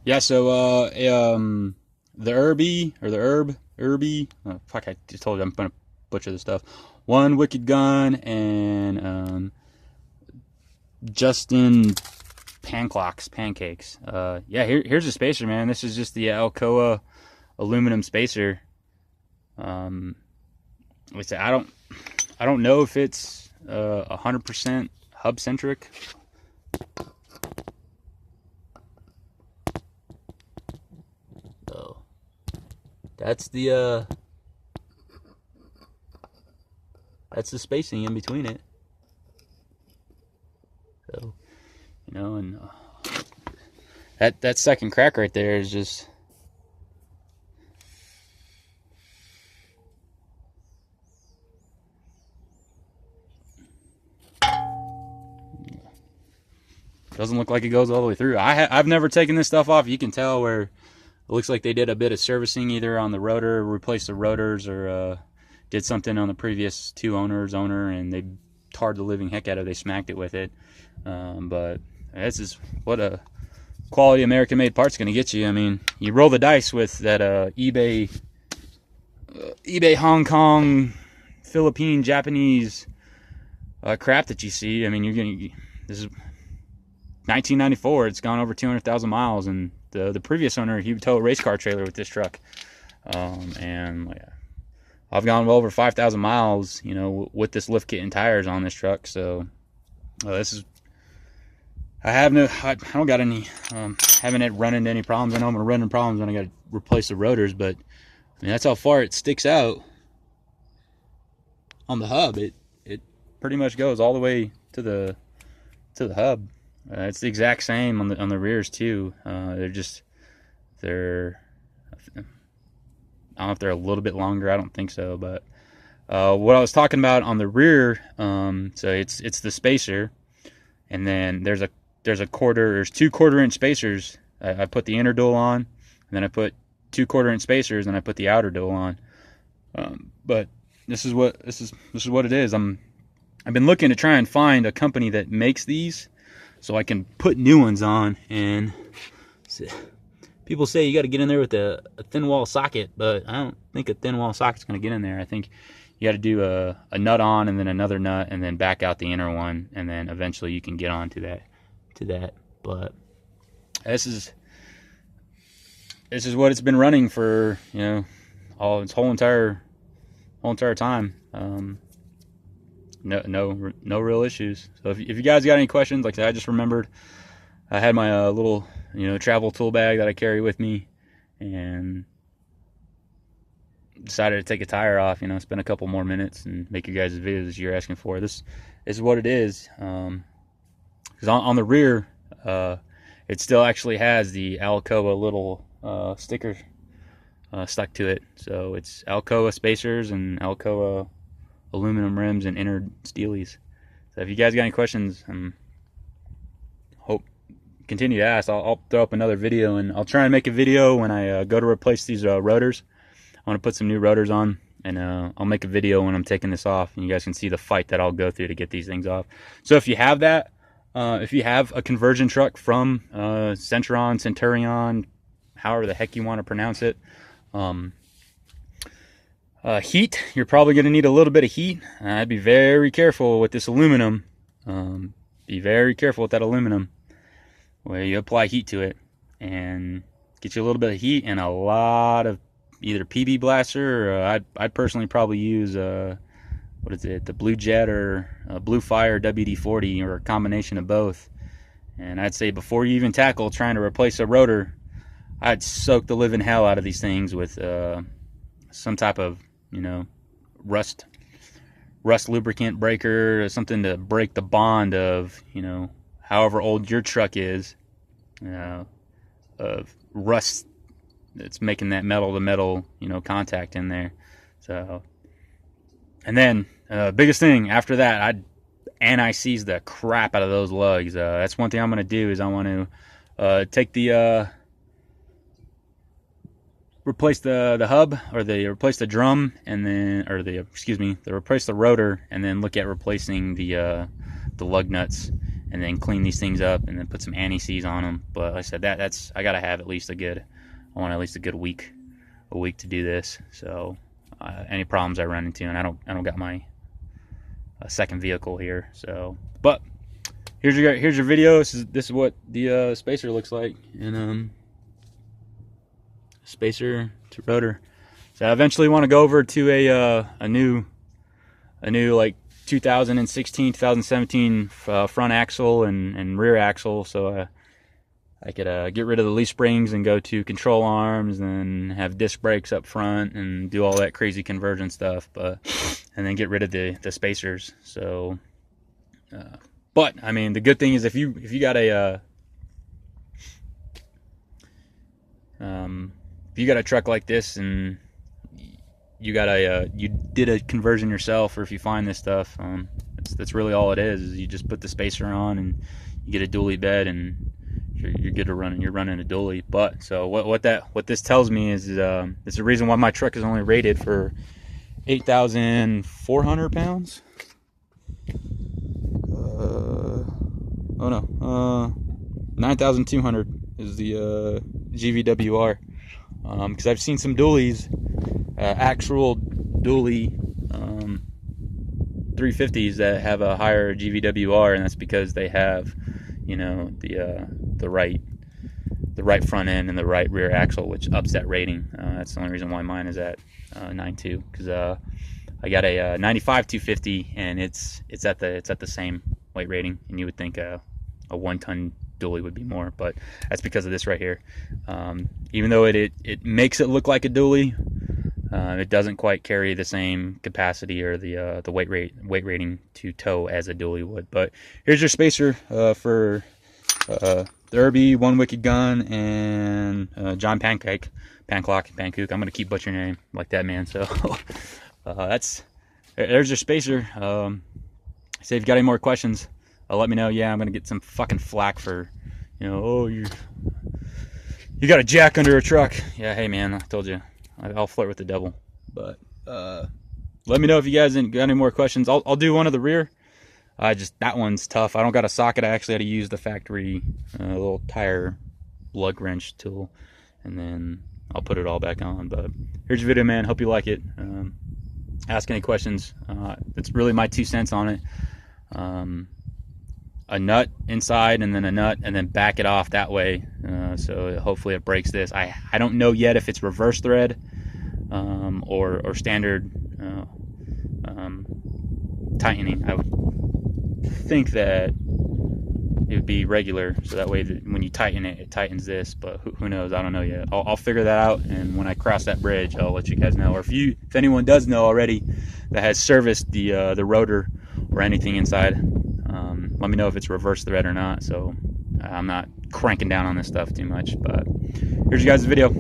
Yeah, so the ErBee or the ErBee. Oh, fuck, I just told you I'm gonna butcher this stuff. One Wicked Gun and Justin pancakes. Yeah, here's a spacer, man. This is just the Alcoa aluminum spacer. Um, like I said, I don't know if it's 100% hub centric. So that's the spacing in between it. So and that second crack right there is just doesn't look like it goes all the way through. I've never taken this stuff off. You can tell where it looks like they did a bit of servicing either on the rotor, replaced the rotors, or did something on the previous two owner, and they tarred the living heck out of it. They smacked it with it. But this is what a quality American-made part's going to get you. I mean, you roll the dice with that eBay, Hong Kong, Philippine, Japanese crap that you see. I mean, this is 1994. It's gone over 200,000 miles, and the previous owner, he would tow a race car trailer with this truck. And I've gone well over 5,000 miles, with this lift kit and tires on this truck. So this is, I don't got any, haven't run into any problems. I know I'm gonna run into problems when I got to replace the rotors, but I mean, that's how far it sticks out on the hub. It pretty much goes all the way to the hub. It's the exact same on the rears too. They're I don't know if they're a little bit longer. I don't think so, but what I was talking about on the rear, so it's the spacer, and then there's two quarter-inch spacers. I put the inner dual on, and then I put two quarter-inch spacers, and I put the outer dual on. But this is what it is. I've been looking to try and find a company that makes these, so I can put new ones on. And people say you got to get in there with a thin wall socket, but I don't think a thin wall socket's going to get in there. I think you got to do a nut on, and then another nut, and then back out the inner one, and then eventually you can get onto that. But this is what it's been running for, all its whole entire time. No real issues. So if you guys got any questions, like I said, I just remembered I had my little travel tool bag that I carry with me, and decided to take a tire off. Spend a couple more minutes and make you guys the videos you're asking for. This is what it is. Because on the rear, it still actually has the Alcoa little sticker stuck to it. So it's Alcoa spacers and Alcoa aluminum rims and inner steelies. So if you guys got any questions, continue to ask. I'll throw up another video, and I'll try and make a video when I go to replace these rotors. I want to put some new rotors on, and I'll make a video when I'm taking this off, and you guys can see the fight that I'll go through to get these things off. So if you have that, if you have a conversion truck from Centurion, however the heck you want to pronounce it, heat, you're probably going to need a little bit of heat. I'd be very careful with this aluminum. Be very careful with that aluminum, where you apply heat to it, and get you a little bit of heat and a lot of either PB blaster, or I'd personally probably use what is it, the Blue Jet or Blue Fire WD-40, or a combination of both. And I'd say before you even tackle trying to replace a rotor, I'd soak the living hell out of these things with some type of rust lubricant breaker, or something to break the bond of however old your truck is, of rust that's making that metal to metal contact in there. So, and then biggest thing after that, I'd anti-seize the crap out of those lugs. That's one thing I'm going to do, is I want to take the replace the hub, or replace the drum, and then, or replace the rotor, and then look at replacing the lug nuts, and then clean these things up, and then put some anti-seize on them. But like I said, that's I gotta have at least I want at least a good week to do this. So any problems I run into, and I don't got my second vehicle here. So, but here's your video. This is what the spacer looks like, and spacer to rotor. So I eventually want to go over to a new like 2016, 2017 front axle and rear axle, so I could get rid of the leaf springs and go to control arms and have disc brakes up front and do all that crazy conversion stuff, and then get rid of the spacers. So, but I mean, the good thing is if you got a truck like this and you did a conversion yourself, or if you find this stuff, that's really all it is you just put the spacer on and you get a dually bed and you're good to run. You're running a dually. But so what this tells me is it's the reason why my truck is only rated for 8,400 pounds. 9,200 is the GVWR. Because I've seen some dualies, actual dually 350s that have a higher GVWR, and that's because they have, you know, the right front end and the right rear axle, which ups that rating. That's the only reason why mine is at 9.2, because I got a 95 250, and it's at the same weight rating, and you would think a 1-ton dually would be more, but that's because of this right here. Even though it makes it look like a dually, it doesn't quite carry the same capacity or the weight rating to tow as a dually would. But here's your spacer for the ErBee, One Wicked Gun, and John Panclock, Pancook. I'm gonna keep butchering your name like that, man. So there's your spacer. Say if you got any more questions, let me know. Yeah, I'm gonna get some fucking flack for, you know, oh, you got a jack under a truck. Yeah, hey man, I told you, I'll flirt with the devil. But let me know if you guys got any more questions. I'll do one of the rear. That one's tough. I don't got a socket. I actually had to use the factory little tire lug wrench tool, and then I'll put it all back on. But here's your video, man. Hope you like it. Ask any questions. It's really my 2 cents on it. A nut inside, and then a nut, and then back it off that way, so hopefully it breaks this. I don't know yet if it's reverse thread or standard tightening. I would think that it would be regular, so that way that when you tighten it, it tightens this, but who knows? I don't know yet. I'll figure that out, and when I cross that bridge, I'll let you guys know. Or if anyone does know already that has serviced the rotor or anything inside, let me know if it's reverse thread or not, so I'm not cranking down on this stuff too much. But here's you guys' video.